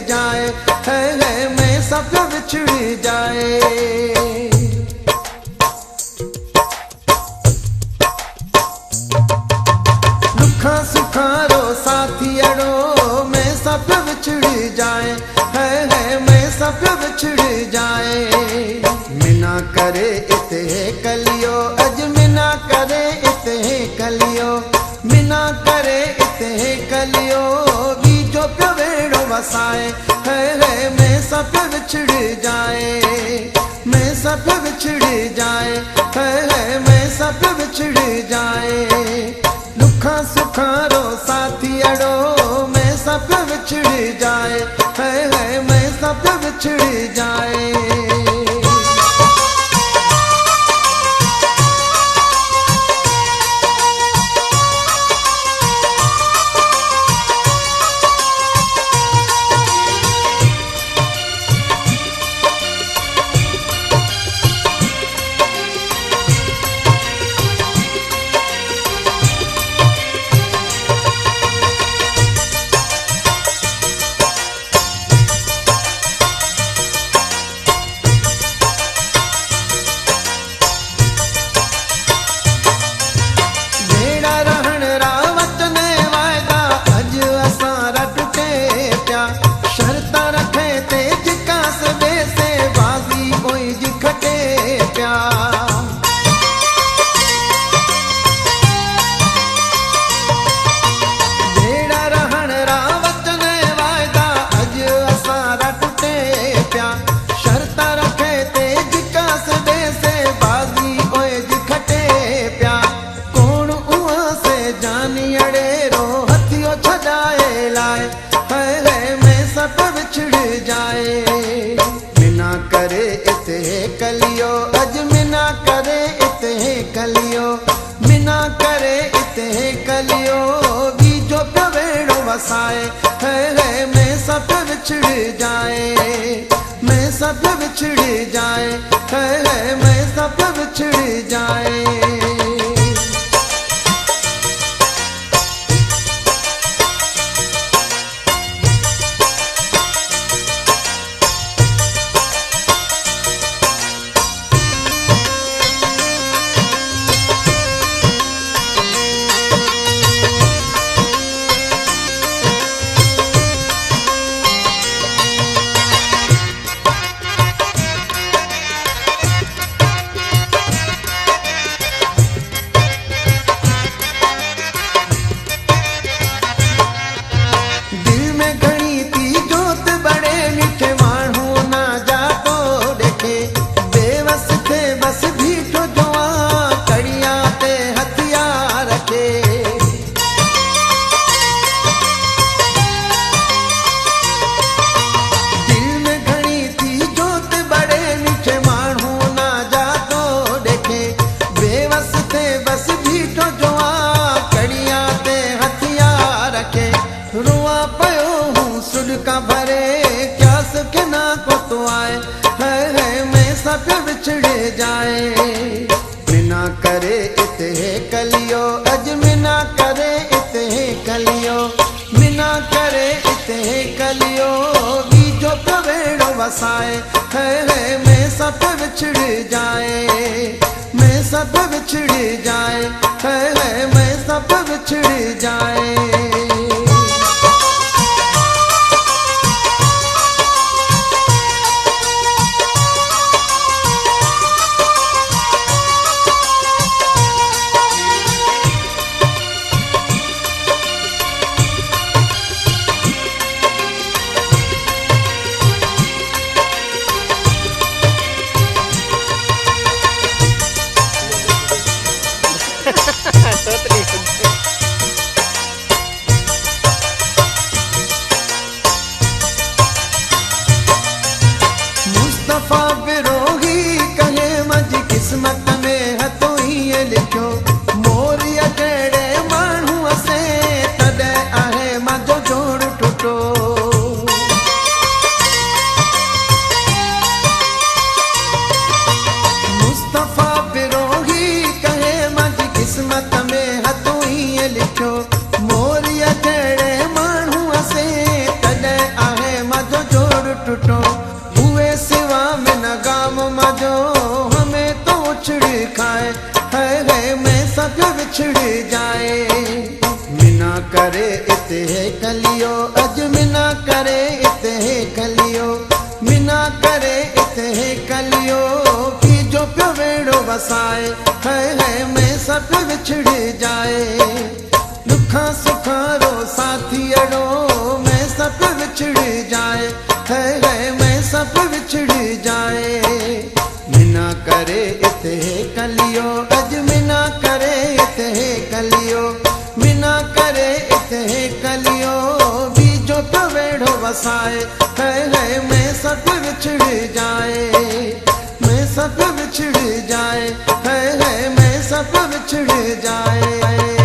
जाए, है मैं सब बिछड़ जाए। दुखा सुखा रो साथी अड़ो मैं सब बिछड़ जाए, है मैं सब बिछड़ जाए। मिना करे इते कलियो अज मिना करे इते कलियो, मिना करे इते कलियो बीजो प्यो वेड़ो वसाए, है मैं सब बिछड़ जाए, मैं सब बिछड़ जाए, है मैं सब बिछड़ जाए। दुखा सुखा रो साथी अड़ो मैं सब बिछड़ जाए, है मैं सब बिछड़ जाए। मिना करे इते कलियो अज मिना करे इते कलियो, मिना करे इते कलियो बीजो प्यो वेड़ो वसाए, है मैं सब बिछड़ जाए, मैं सब बिछड़ जाए, है मैं सब बिछड़ जाए। बिछड़ जाए मिना करे इते कलियो अज मिना करे इते कलियो, मिना करे इते कलियो बीजो प्यो वसाए, है मैं सब बिछड़ जाए, मैं सब बिछड़ जाए, है मैं सब बिछड़ जाए। जो हमें तो उछड़ खाए, है मैं सब बिछड़ जाए। मिना करे इते कलियो, अज मिना करे इते कलियो, मिना करे इते कलियो की जो प्यो वेड़ो वसाए, है मैं सब बिछड़ जाए। दुखा सुखा रो साथी अड़ो मैं सब बिछड़ जाए, है मैं सब बिछड़ जाए। मिना करे इते कलियो, अज मिना करे इते कलियो, मिना करे इते कलियो बीजो पे वेड़ो वसाए, है मैं सब बिछड़ जाए, मैं सब बिछड़ जाए, है मैं सब बिछड़ जाए।